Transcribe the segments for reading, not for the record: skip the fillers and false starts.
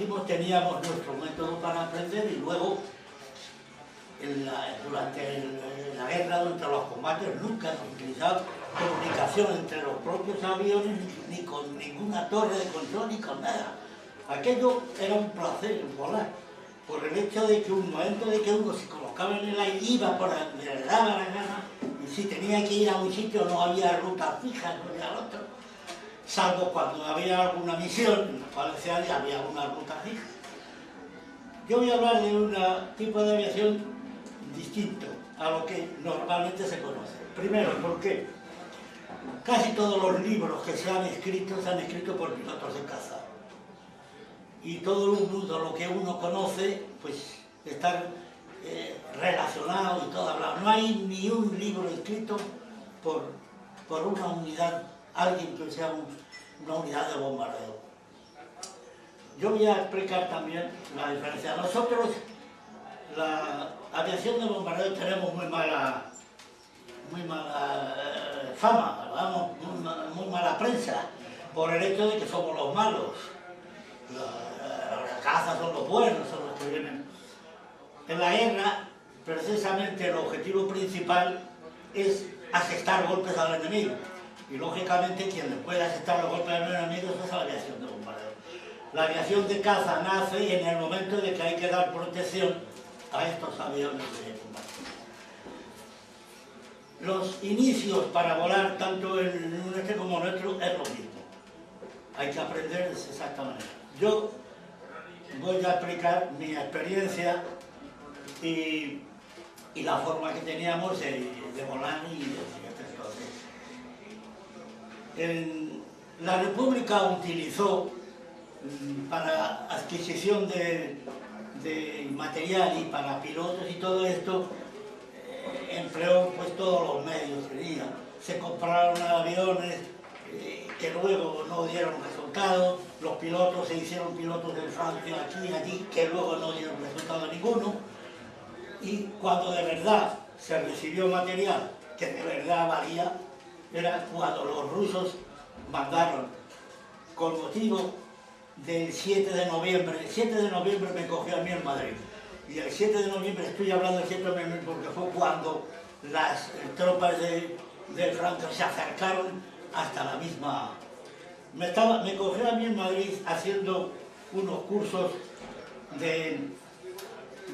marítimos teníamos nuestro método para aprender y luego durante la guerra, durante los combates, nunca hemos utilizado comunicación entre los propios aviones, ni con ninguna torre de control, ni con nada. Aquello era un placer volar, por el hecho de que un momento de que uno se colocaba en el aire, iba por donde le daba la gana, y si tenía que ir a un sitio no había rutas fijas, no había al otro, salvo cuando había alguna misión, en la cual ya había una ruta fija. Yo voy a hablar de un tipo de aviación distinto a lo que normalmente se conoce. Primero, porque casi todos los libros que se han escrito por pilotos de caza. Y todo el mundo, lo que uno conoce, pues está relacionado y todo hablado. No hay ni un libro escrito por una unidad, alguien que sea una unidad de bombardeo. Yo voy a explicar también la diferencia. Nosotros, la aviación de bombardeo, tenemos muy mala fama, vamos, muy mala prensa, por el hecho de que somos los malos. Los cazas son los buenos, son los que vienen. En la guerra, precisamente el objetivo principal es asestar golpes al enemigo. Y lógicamente quien le puede asestar los golpes a los enemigos es la aviación de bombardeo. La aviación de caza nace en el momento de que hay que dar protección a estos aviones de combate. Los inicios para volar, tanto en un este como en otro, es lo mismo. Hay que aprender de exacta manera. Yo voy a explicar mi experiencia y la forma que teníamos de volar y de estas cosas. La República utilizó para adquisición de material y para pilotos y todo esto, empleó pues todos los medios que tenía. Se compraron aviones que luego no dieron resultado, los pilotos se hicieron pilotos en Francia, aquí y allí, que luego no dieron resultado ninguno, y cuando de verdad se recibió material que de verdad valía, era cuando los rusos mandaron, con motivo del 7 de noviembre, el 7 de noviembre me cogió a mí en Madrid, y el 7 de noviembre, estoy hablando del 7 de noviembre porque fue cuando las tropas de Franco se acercaron hasta la misma... Me cogió a mí en Madrid haciendo unos cursos de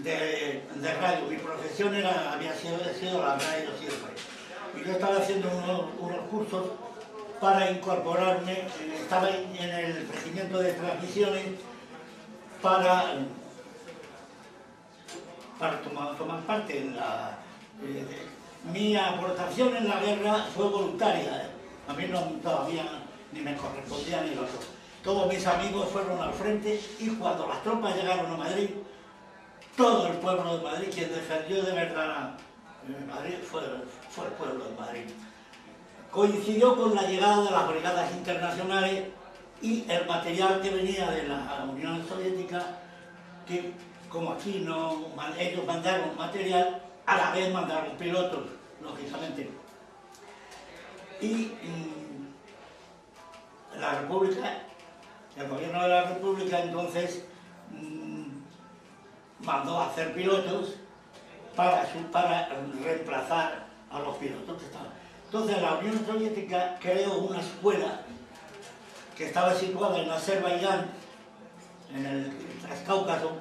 radio. Mi profesión había sido la radio siempre. Y yo estaba haciendo unos cursos para incorporarme, estaba en el regimiento de transmisiones para tomar parte en la... mi aportación en la guerra fue voluntaria. A mí todavía ni me correspondía ni lo otro. Todos mis amigos fueron al frente y cuando las tropas llegaron a Madrid, todo el pueblo de Madrid, quien defendió de verdad Madrid, fue el pueblo de Madrid. Coincidió con la llegada de las brigadas internacionales y el material que venía de la Unión Soviética, que como aquí ellos mandaron material, a la vez mandaron pilotos, lógicamente. Y la República, el gobierno de la República entonces mandó a hacer pilotos para reemplazar a los pilotos que estaban. Entonces la Unión Soviética creó una escuela que estaba situada en Azerbaiyán, en el Transcáucaso.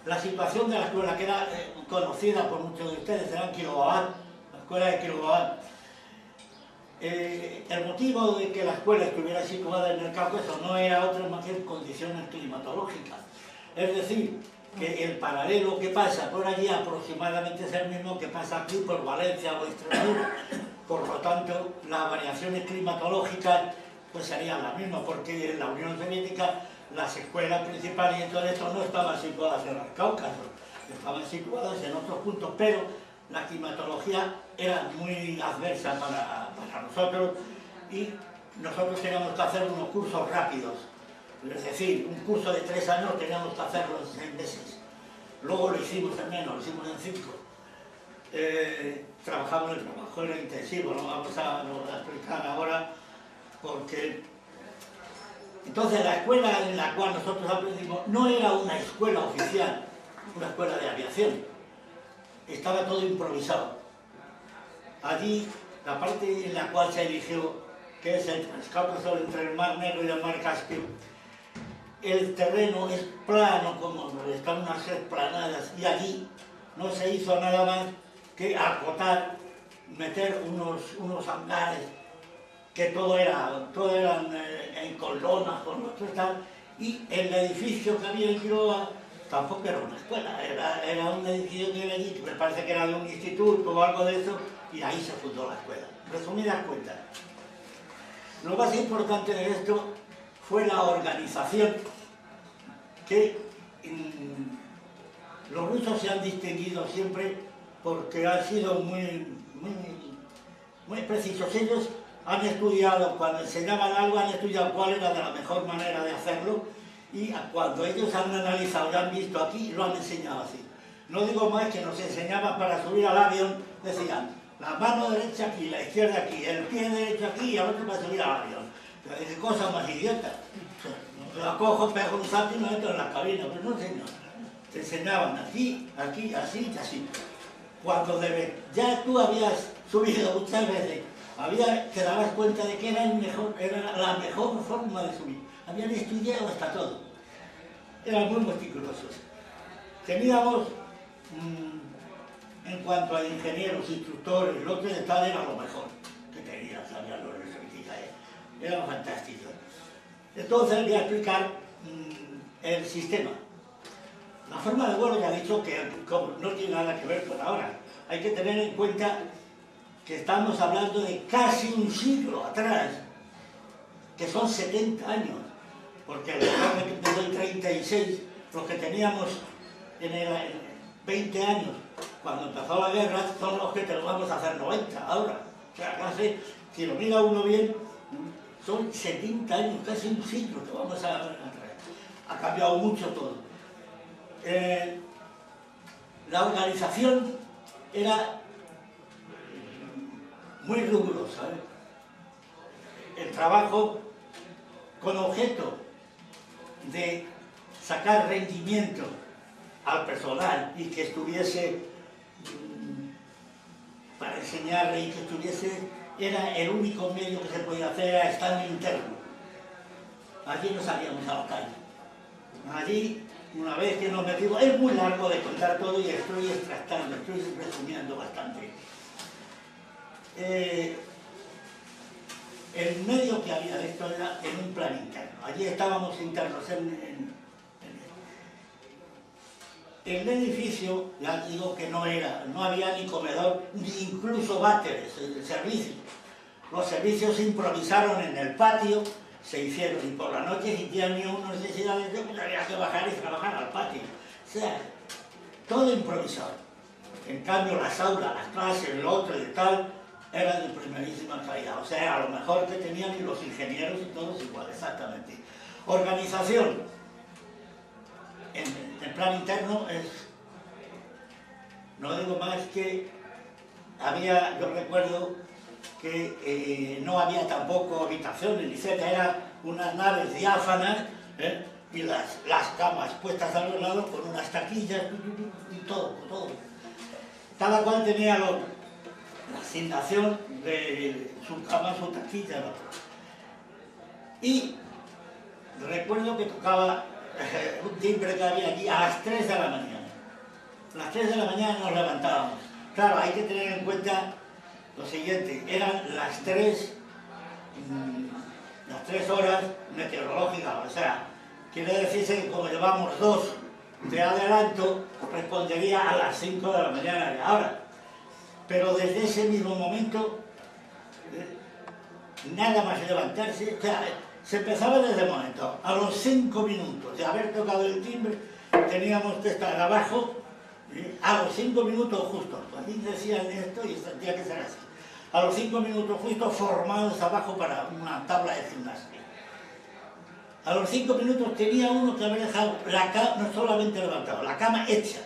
La situación de la escuela, que era conocida por muchos de ustedes, era en Kilovoat, la escuela de Kilovoat. El motivo de que la escuela estuviera situada en el Cáucaso no era otro más que condiciones climatológicas. Es decir, que el paralelo que pasa por allí aproximadamente es el mismo que pasa aquí por Valencia o Extremadura. Por lo tanto, las variaciones climatológicas pues serían las mismas, porque en la Unión Soviética las escuelas principales y todo esto no estaban situadas en el Cáucaso, estaban situadas en otros puntos, pero la climatología era muy adversa para nosotros y nosotros teníamos que hacer unos cursos rápidos. Es decir, un curso de 3 años teníamos que hacerlo en 6 meses. Luego lo hicimos en menos, lo hicimos en 5. Trabajamos, el trabajo era intensivo, no vamos a explicar ahora porque Entonces la escuela en la cual nosotros aprendimos no era una escuela oficial, una escuela de aviación, estaba todo improvisado. Allí, la parte en la cual se eligió, que es el transcaucaso entre el Mar Negro y el Mar Caspio, el terreno es plano, como están unas esplanadas, y allí no se hizo nada más que acotar, meter unos hangares, que todo eran con lonas, con otro tal, y el edificio que había en Quiroga tampoco era una escuela, era un edificio que era allí, que me parece que era de un instituto o algo de eso, y ahí se fundó la escuela. Resumidas cuentas, lo más importante de esto fue la organización, que los rusos se han distinguido siempre porque han sido muy precisos. Ellos han estudiado, cuando enseñaban algo, han estudiado cuál era de la mejor manera de hacerlo, y cuando ellos han analizado y han visto aquí, lo han enseñado así. No digo más que nos enseñaban para subir al avión, decían, la mano derecha aquí, la izquierda aquí, el pie derecho aquí y el otro para subir al avión. ¿Qué cosa más idiota? La cojo, pego un salto y me meto en la cabina, pero no, señor. Te enseñaban aquí, aquí, así y así. Cuando ya tú habías subido muchas veces, te dabas cuenta de que era la mejor forma de subir. Habían estudiado hasta todo. Eran muy meticulosos. Teníamos, en cuanto a ingenieros, instructores, lo que tal era lo mejor que tenían, sabían los resortistas, eran fantásticos. Entonces voy a explicar el sistema. La forma de vuelo ya he dicho que no tiene nada que ver con ahora. Hay que tener en cuenta que estamos hablando de casi un siglo atrás, que son 70 años, porque desde el 36, los que teníamos en 20 años, cuando empezó la guerra, son los que te lo vamos a hacer 90 ahora. O sea, casi, si lo mira uno bien, son 70 años, casi un siglo que vamos a traer. Ha cambiado mucho todo. La organización era muy rigurosa, el trabajo con objeto de sacar rendimiento al personal y que estuviese para enseñarle y que estuviese, era el único medio que se podía hacer, era estando interno. Allí no salíamos a la calle. Allí, una vez que nos metimos, es muy largo de contar todo y estoy extractando, estoy resumiendo bastante. El medio que había de esto era en un plan interno. Allí estábamos internos el edificio, ya digo que no había ni comedor, ni incluso váteres, servicios. Los servicios se improvisaron en el patio, se hicieron, y por la noche si tenían una necesidad de eso, pues había que bajar y trabajar al patio. O sea, todo improvisado. En cambio, las aulas, las clases, lo otro y tal, eran de primerísima calidad. O sea, era lo mejor que tenían, y los ingenieros y todos igual, exactamente. Organización. En el plan interno no digo más que yo recuerdo que no había tampoco habitaciones ni celdas, eran unas naves diáfanas, y las camas puestas a los lados con unas taquillas y todo. Cada cual tenía la asignación de su cama, su taquilla, ¿no? Y recuerdo que tocaba un timbre que había aquí a las 3 de la mañana. A las 3 de la mañana nos levantábamos. Claro, hay que tener en cuenta lo siguiente, eran las 3 horas meteorológicas, o sea, quiere decirse que como llevamos 2 de adelanto, respondería a las 5 de la mañana de ahora. Pero desde ese mismo momento, nada más levantarse, o sea, se empezaba desde el momento, a los 5 minutos de haber tocado el timbre, teníamos que estar abajo, a los 5 minutos justos, así decían esto y tendría que ser así, a los 5 minutos justos formados abajo para una tabla de gimnasia. A los 5 minutos tenía uno que haber dejado la cama, no solamente levantado, la cama hecha,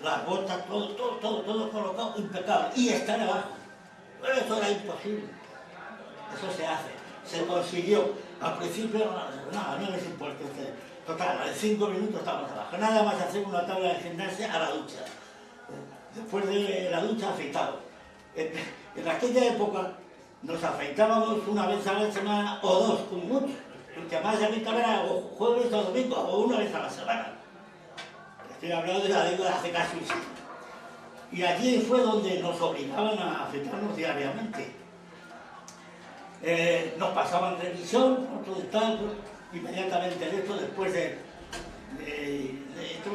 las botas, todo colocado impecable, y estar abajo. Pero eso era imposible, eso se hace. se consiguió. Al principio, nada, no les importa. Total, en 5 minutos estamos abajo. Nada más hacer una tabla de gimnasia a la ducha. Después de la ducha, afeitado. En aquella época nos afeitábamos una vez a la semana o dos, como mucho. Porque además a mí también era o jueves o domingo, o una vez a la semana. Estoy hablando de la deuda de hace casi un siglo. Y allí fue donde nos obligaban a afeitarnos diariamente. Nos pasaban revisión, otro de tal, inmediatamente de esto, después de esto,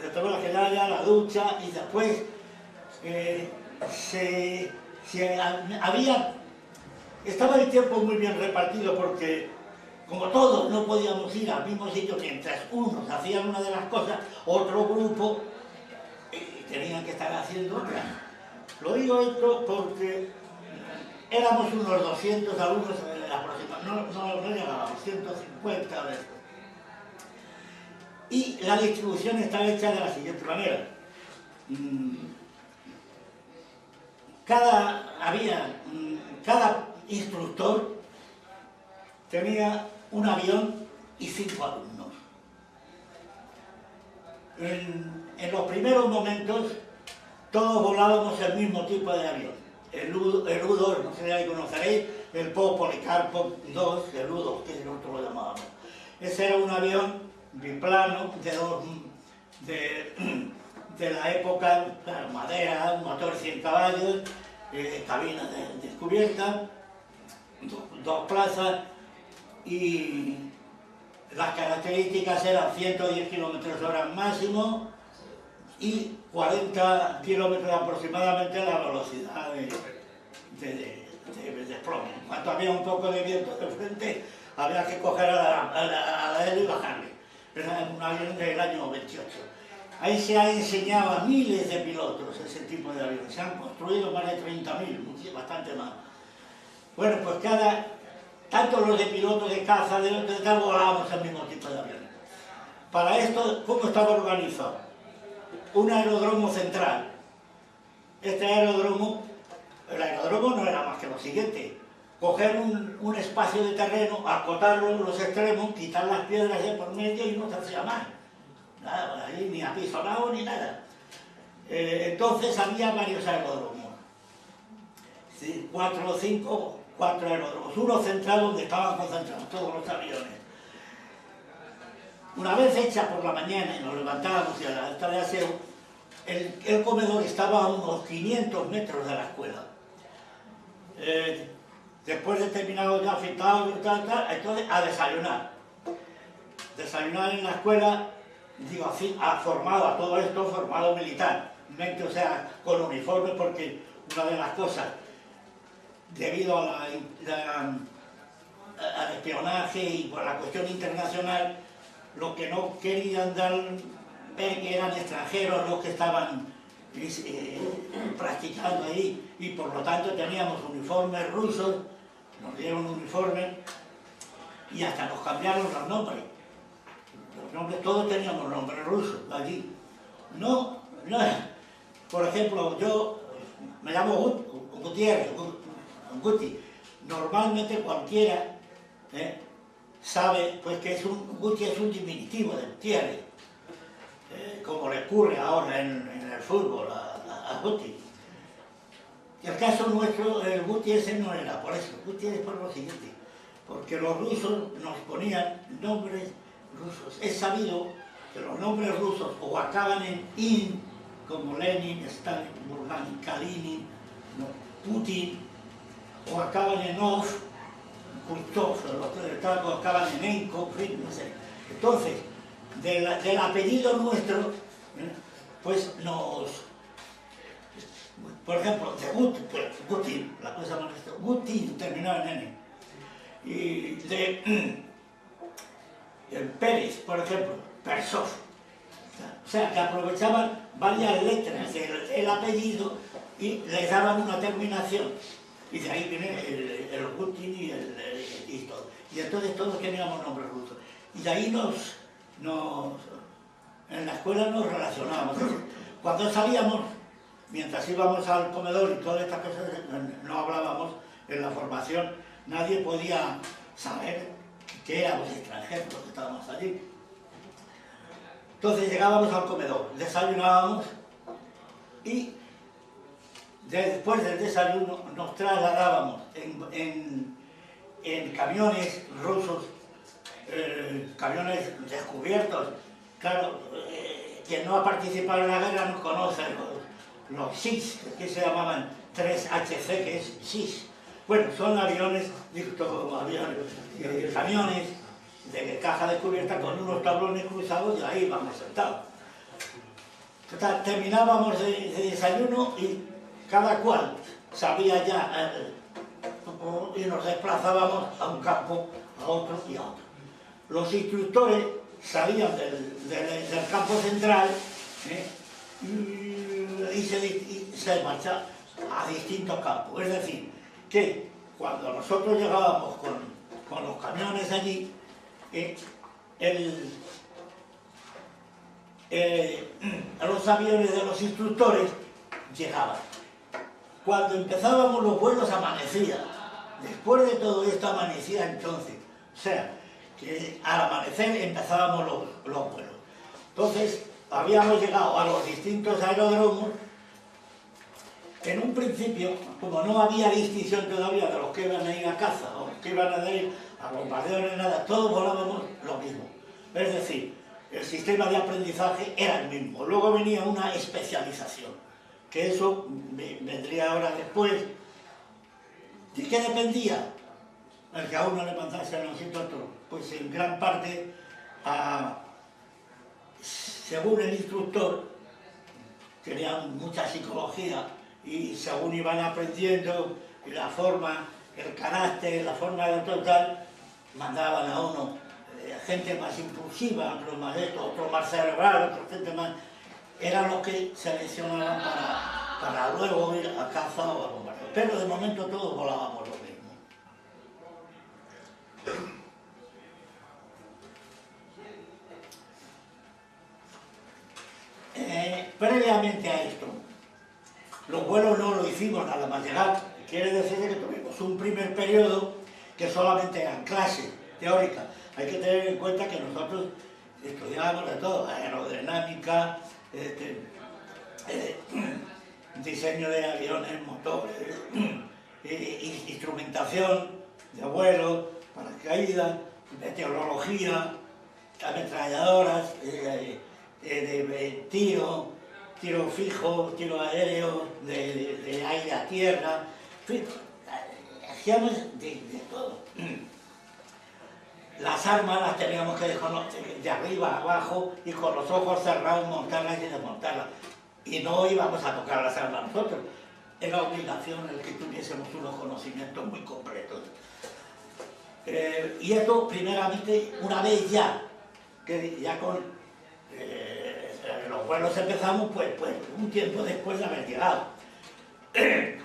de toda la general, la ducha, y después estaba el tiempo muy bien repartido porque como todos no podíamos ir al mismo sitio mientras unos hacían una de las cosas, otro grupo tenían que estar haciendo otra. Lo digo esto porque éramos unos 200 alumnos aproximadamente, no llegábamos, 150 o eso. Y la distribución está hecha de la siguiente manera. Cada instructor tenía un avión y 5 alumnos. En los primeros momentos todos volábamos el mismo tipo de avión. El U2, no sé si ahí conoceréis, el Policarpo 2, el U2, que nosotros lo llamábamos. Ese era un avión biplano de la época, claro, madera, un motor 100 caballos, cabina descubierta, dos plazas, y las características eran 110 km/h máximo y 40 km aproximadamente la velocidad de desplome. En cuanto había un poco de viento de frente, había que coger a la L y bajarle. Era un avión del año 28. Ahí se ha enseñado a miles de pilotos ese tipo de aviones. Se han construido más de 30.000, bastante más. Bueno, pues tanto los de pilotos de caza, de tal, volábamos el mismo tipo de aviones. Para esto, ¿cómo estaba organizado? Un aeródromo central. El aeródromo no era más que lo siguiente: coger un espacio de terreno, acotarlo en los extremos, quitar las piedras de por medio y no se hacía más. Nada, ahí ni apisonado ni nada. Entonces había varios aeródromos. ¿Sí? 4 o 5, 4 aeródromos. Uno central donde estaban concentrados todos los aviones. Una vez hecha por la mañana y nos levantábamos y a la alta de aseo, el comedor estaba a unos 500 metros de la escuela. Después de terminado ya afeitado y tal, entonces a desayunar. Desayunar en la escuela, digo así, formado a todo esto, formado militarmente, o sea, con uniforme, porque una de las cosas, debido al espionaje y por la cuestión internacional, lo que no querían ver que eran extranjeros los que estaban practicando ahí, y por lo tanto teníamos uniformes rusos, nos dieron uniformes y hasta nos cambiaron los nombres. Los nombres, todos teníamos nombres rusos allí. No, por ejemplo, yo me llamo Gutiérrez, Guti. Normalmente cualquiera sabe pues que Guti es un diminutivo de Gutiérrez, como le ocurre ahora en el fútbol a Guti. El caso nuestro, el Guti ese no era por eso. Guti es por lo siguiente: porque los rusos nos ponían nombres rusos. Es sabido que los nombres rusos o acaban en in, como Lenin, Stalin, Bulganin, Kalinin, ¿no? Putin, o acaban en ov, Kultov, o acaban en enko, no sé. Entonces, del apellido nuestro, pues por ejemplo, de Gutin, la cosa más esto, Gutin terminaba en N. Y de Pérez, por ejemplo, Persov. O sea, que aprovechaban varias letras del apellido y les daban una terminación. Y de ahí viene el Gutin y todo. Y entonces todos teníamos nombres rusos. Y de ahí en la escuela nos relacionábamos. Cuando salíamos, mientras íbamos al comedor y todas estas cosas, no hablábamos, en la formación nadie podía saber que éramos extranjeros los que estábamos allí. Entonces llegábamos al comedor, desayunábamos y después del desayuno nos trasladábamos en camiones rusos, camiones descubiertos. Claro, quien no ha participado en la guerra no conoce los SIS, que se llamaban 3HC, que es SIS. Bueno, son aviones, como aviones, camiones de caja descubierta con unos tablones cruzados y ahí vamos sentados. Total, terminábamos de desayuno y cada cual sabía ya y nos desplazábamos a un campo, a otro y a otro. Los instructores salían del campo central y se marchaban a distintos campos. Es decir, que cuando nosotros llegábamos con los camiones allí, los aviones de los instructores llegaban. Cuando empezábamos los vuelos amanecía. Después de todo esto amanecía entonces. O sea, que al amanecer empezábamos los vuelos. Entonces, habíamos llegado a los distintos aeródromos. En un principio, como no había distinción todavía de los que iban a ir a caza o los que iban a ir a bombardeo ni nada, todos volábamos lo mismo. Es decir, el sistema de aprendizaje era el mismo. Luego venía una especialización, que eso vendría ahora después. ¿De qué dependía? El que a uno le mandase a los otros, pues en gran parte, según el instructor, tenían mucha psicología y según iban aprendiendo la forma, el carácter, la forma de total, mandaban a uno gente más impulsiva, otros más esto, otros más cerebral, otros gente más... Eran los que seleccionaban para luego ir a caza o a bombardeo. Pero de momento todos volábamos lo mismo. Previamente a esto, los vuelos no lo hicimos nada más llegar. Quiere decir que tuvimos un primer periodo que solamente eran clases teóricas. Hay que tener en cuenta que nosotros estudiábamos de todo, aerodinámica, diseño de aviones, motores, instrumentación de vuelo, paracaídas, meteorología, ametralladoras, de tiro fijo, tiro aéreo, de aire a tierra, en fin, hacíamos de todo. Las armas las teníamos que de arriba a abajo y con los ojos cerrados montarlas y desmontarlas. Y no íbamos a tocar las armas nosotros. Era obligación el que tuviésemos unos conocimientos muy completos. Y esto, primeramente, una vez ya, que ya con los vuelos empezamos, pues un tiempo después de haber llegado.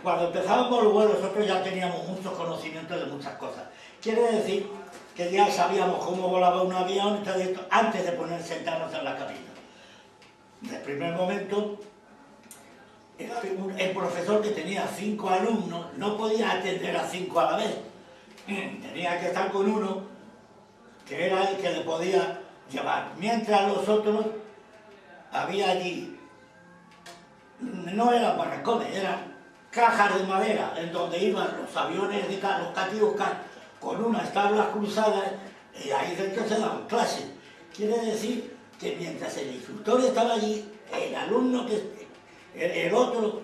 Cuando empezábamos los vuelos, nosotros ya teníamos muchos conocimientos de muchas cosas. Quiere decir que ya sabíamos cómo volaba un avión y todo esto, antes de sentarnos en la cabina. En el primer momento, el profesor, que tenía 5 alumnos, no podía atender a 5 a la vez. Tenía que estar con uno, que era el que le podía llevar. Mientras los otros, había allí, no eran barracones, eran cajas de madera, en donde iban los aviones de los Katyusha con unas tablas cruzadas, y ahí dentro se daban clases. Quiere decir que mientras el instructor estaba allí, el otro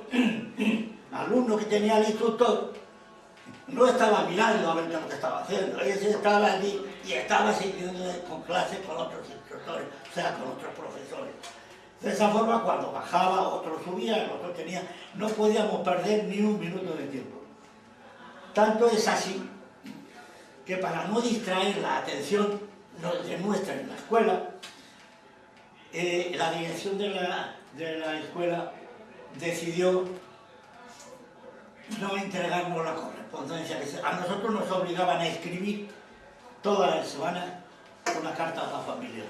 alumno que tenía el instructor no estaba mirando a ver qué es lo que estaba haciendo. Ese estaba allí y estaba siguiendo con clases con otros instructores, o sea, con otros profesores. De esa forma, cuando bajaba, otro subía, el otro tenía... No podíamos perder ni un minuto de tiempo. Tanto es así que para no distraer la atención de nuestra en la escuela, la dirección de la escuela decidió no entregarnos la correspondencia. A nosotros nos obligaban a escribir todas las semanas una carta a la familia.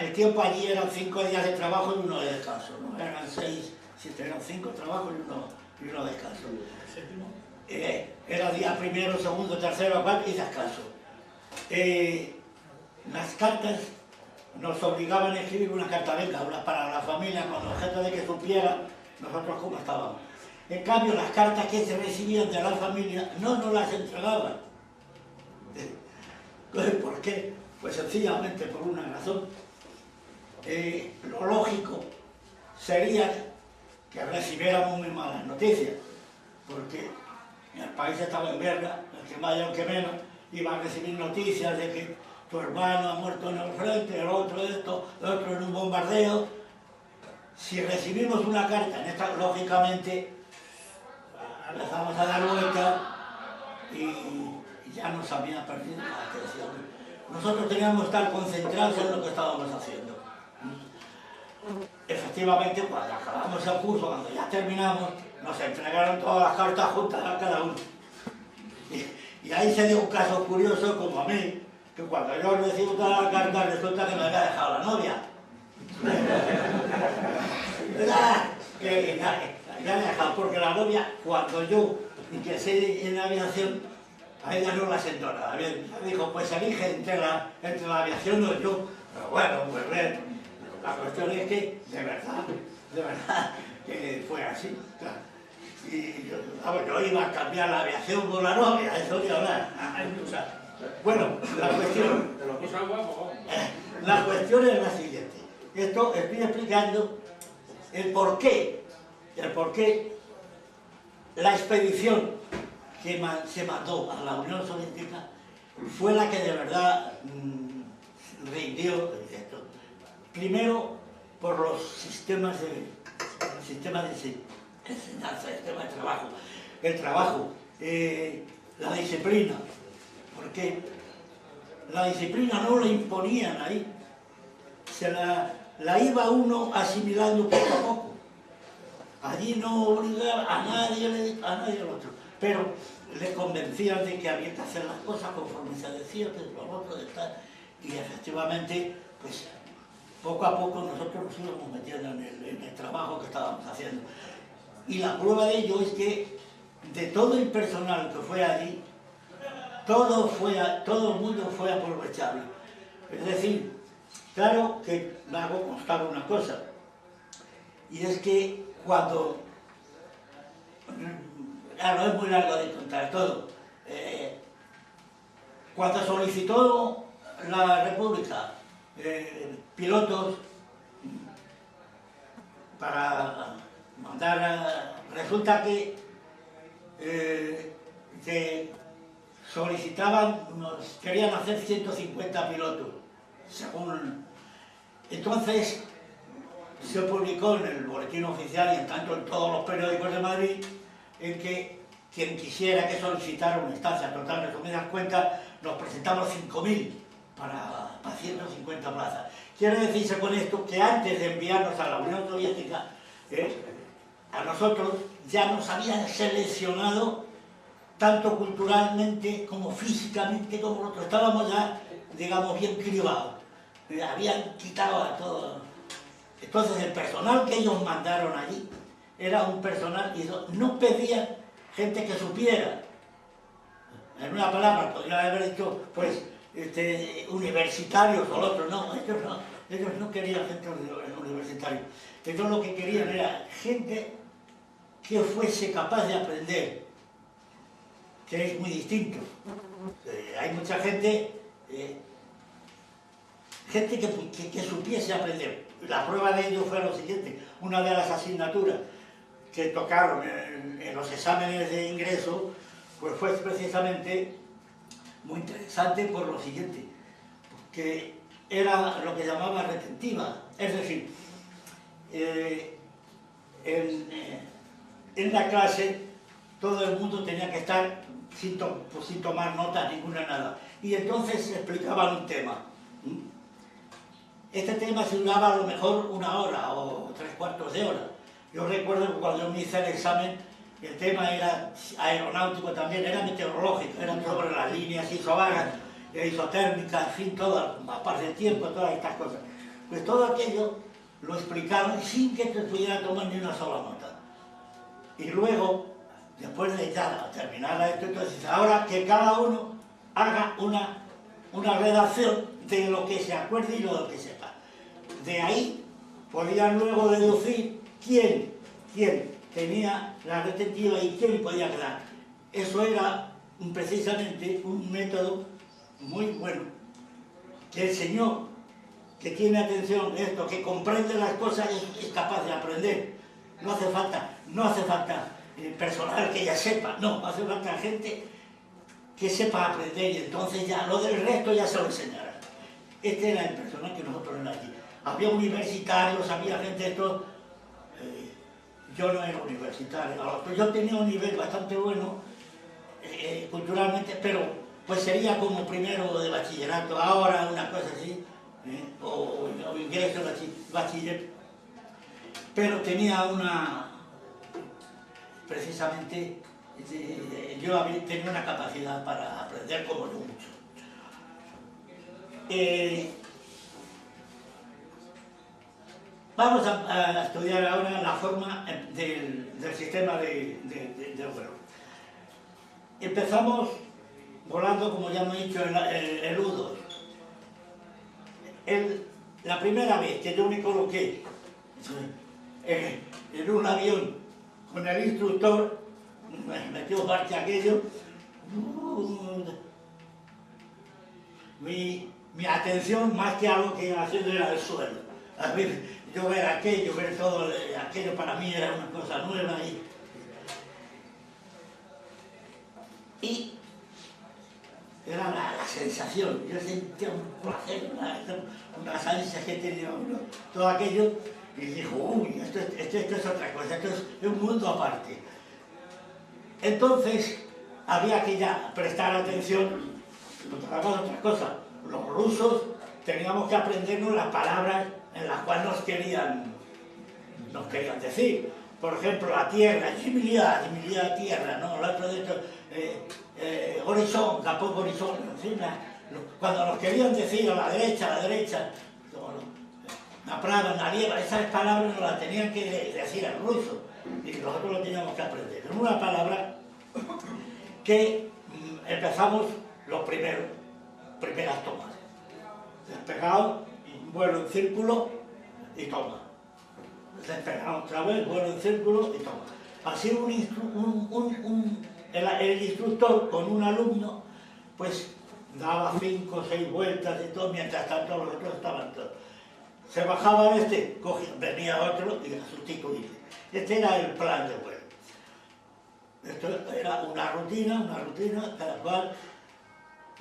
El tiempo allí eran 5 días de trabajo y 1 de descanso, ¿no? Eran 6, 7, eran 5 trabajos y uno descanso. era día primero, segundo, tercero, cuarto y descanso. Las cartas nos obligaban a escribir una carta, venga, una para la familia, con el objeto de que supiera nosotros cómo estábamos. En cambio, las cartas que se recibían de la familia no nos las entregaban. ¿Por qué? Pues sencillamente por una razón. Lo lógico sería que recibiéramos muy malas noticias, porque el país estaba en guerra, el que más y el que menos iba a recibir noticias de que tu hermano ha muerto en el frente, el otro esto, el otro en un bombardeo. Si recibimos una carta, en esta, lógicamente, empezamos a dar vuelta y ya nos había perdido la atención. Nosotros teníamos que estar concentrados en lo que estábamos haciendo. Efectivamente, cuando acabamos el curso, cuando ya terminamos, nos entregaron todas las cartas juntas a cada uno. Y ahí se dio un caso curioso, como a mí, que cuando yo recibo todas las cartas resulta que me había dejado la novia. Ya me ha dejado, porque la novia, cuando yo ingresé en la aviación, a ella no la sentó nada bien. Dijo, pues elige entre la aviación o yo. Pero bueno, pues bien. La cuestión es que, de verdad, que fue así. Claro. Y yo iba a cambiar la aviación por la novia, eso de hablar. Bueno, la cuestión es la siguiente. Esto estoy explicando el por qué la expedición que se mandó a la Unión Soviética fue la que de verdad rindió esto. Primero, por los sistemas de enseñanza, sistema de trabajo, el trabajo, la disciplina, porque la disciplina no la imponían ahí, se la iba uno asimilando poco a poco. Allí no obligaba a nadie al otro, pero le convencían de que había que hacer las cosas conforme se decía, que lo otro de tal, y efectivamente, pues poco a poco nosotros nos íbamos metiendo en el trabajo que estábamos haciendo. Y la prueba de ello es que de todo el personal que fue allí, todo el mundo fue aprovechable. Es decir, claro que me hago constar una cosa, y es que cuando, claro, es muy largo de contar todo, cuando solicitó la República pilotos para mandar resulta que solicitaban, querían hacer 150 pilotos, según. Entonces se publicó en el boletín oficial y en tanto en todos los periódicos de Madrid, en que quien quisiera que solicitara una estancia total, resumidas cuentas, nos presentamos 5.000 para 150 plazas. Quiere decirse con esto que antes de enviarnos a la Unión Soviética, a nosotros ya nos habían seleccionado tanto culturalmente como físicamente como nosotros. Estábamos ya, digamos, bien cribados. Habían quitado a todos. Entonces el personal que ellos mandaron allí era un personal, y no pedían gente que supiera. En una palabra, podría haber dicho, pues, universitarios o otros, no, ellos no querían gente universitaria. Ellos lo que querían era gente que fuese capaz de aprender, que es muy distinto. Hay mucha gente, que supiese aprender. La prueba de ello fue lo siguiente: una de las asignaturas que tocaron en los exámenes de ingreso, pues fue precisamente muy interesante por lo siguiente, porque era lo que llamaba retentiva, es decir, en la clase todo el mundo tenía que estar sin tomar nota ninguna, nada, y entonces explicaban un tema. Este tema se duraba a lo mejor 1 hora o 3/4 de hora. Yo recuerdo que cuando yo me hice el examen, el tema era aeronáutico también, era meteorológico, era sobre las líneas isobaras, isotérmicas, en fin, todas, mapas del tiempo, todas estas cosas. Pues todo aquello lo explicaron sin que te pudiera tomar ni una sola nota. Y luego, después de ya terminar esto, entonces ahora que cada uno haga una redacción de lo que se acuerde y lo que sepa. De ahí podían luego deducir quién tenía la retentiva y quién podía quedar. Eso era precisamente un método muy bueno, que el señor que tiene atención de esto, que comprende las cosas, es capaz de aprender. No hace falta personal que ya sepa, no, hace falta gente que sepa aprender, y entonces ya lo del resto ya se lo enseñará. Este era el personal que nosotros éramos aquí. Había universitarios, había gente de esto. Yo no era universitario, yo tenía un nivel bastante bueno culturalmente, pero pues sería como primero de bachillerato, ahora una cosa así, o ingreso bachiller, pero tenía precisamente, yo tenía una capacidad para aprender como yo mucho. Vamos a estudiar ahora la forma del sistema de vuelo. Empezamos volando, como ya hemos dicho, el U-2. La primera vez que yo me coloqué en un avión con el instructor, me metió parte aquello, mi atención más que algo que iba haciendo era el suelo. A ver, yo ver aquello, ver todo aquello, para mí era una cosa nueva y era la sensación. Yo sentía un placer, unas ansias que tenía uno, todo aquello, y dijo, uy, esto es otra cosa, esto es un mundo aparte. Entonces había que ya prestar atención, hagamos otra cosa. Los rusos teníamos que aprendernos las palabras en las cuales nos querían decir. Por ejemplo, la tierra, similidad tierra, ¿no? El otro de esto, horizonte, tampoco horizonte, ¿sí? Cuando nos querían decir a la derecha, la prada, la nieva, esas palabras nos las tenían que decir en ruso, y nosotros lo teníamos que aprender. Es una palabra que empezamos los primeras tomas. Despegado, vuelo en círculo y toma. Despegado otra vez, vuelo en círculo y toma. Así el instructor con un alumno, pues daba 5 o 6 vueltas y todo, mientras tanto los otros estaban todos. Se bajaba venía otro y a sustituirle. Este era el plan de vuelo. Esto era una rutina, cada cual.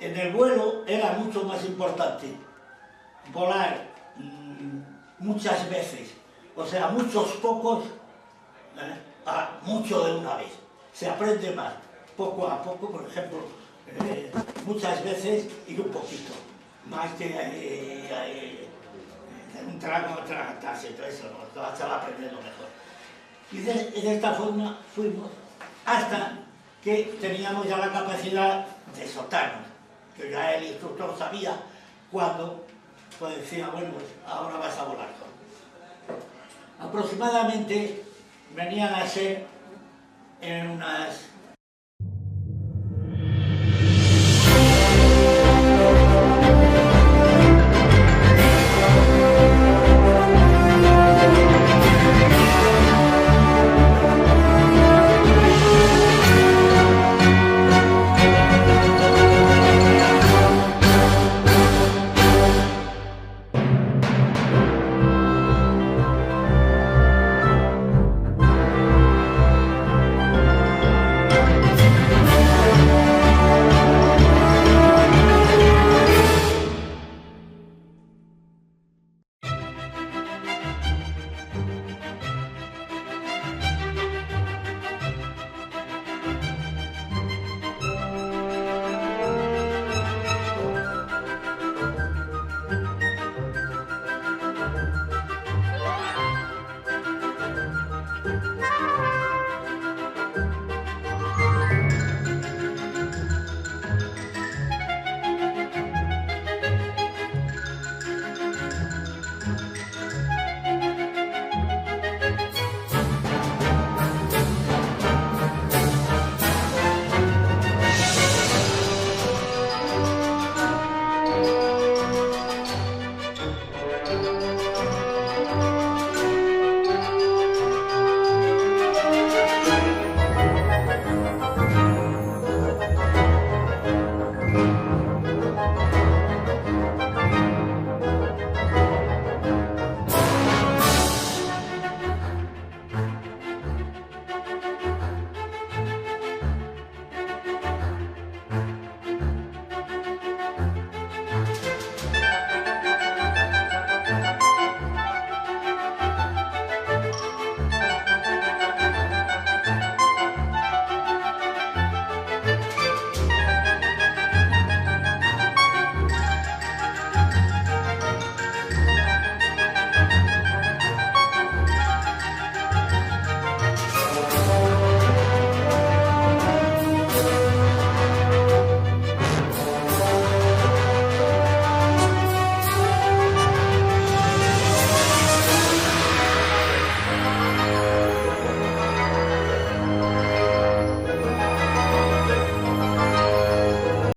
En el vuelo era mucho más importante volar muchas veces, o sea, muchos pocos, a mucho de una vez. Se aprende más, poco a poco, por ejemplo, muchas veces y un poquito, más que un trago, atragantarse, todo eso, ¿no? Se va aprendiendo mejor. Y de esta forma fuimos hasta que teníamos ya la capacidad de soltarnos, que ya el instructor sabía cuándo, pues decía, bueno, pues ahora vas a volar todo. Aproximadamente venían a ser en unas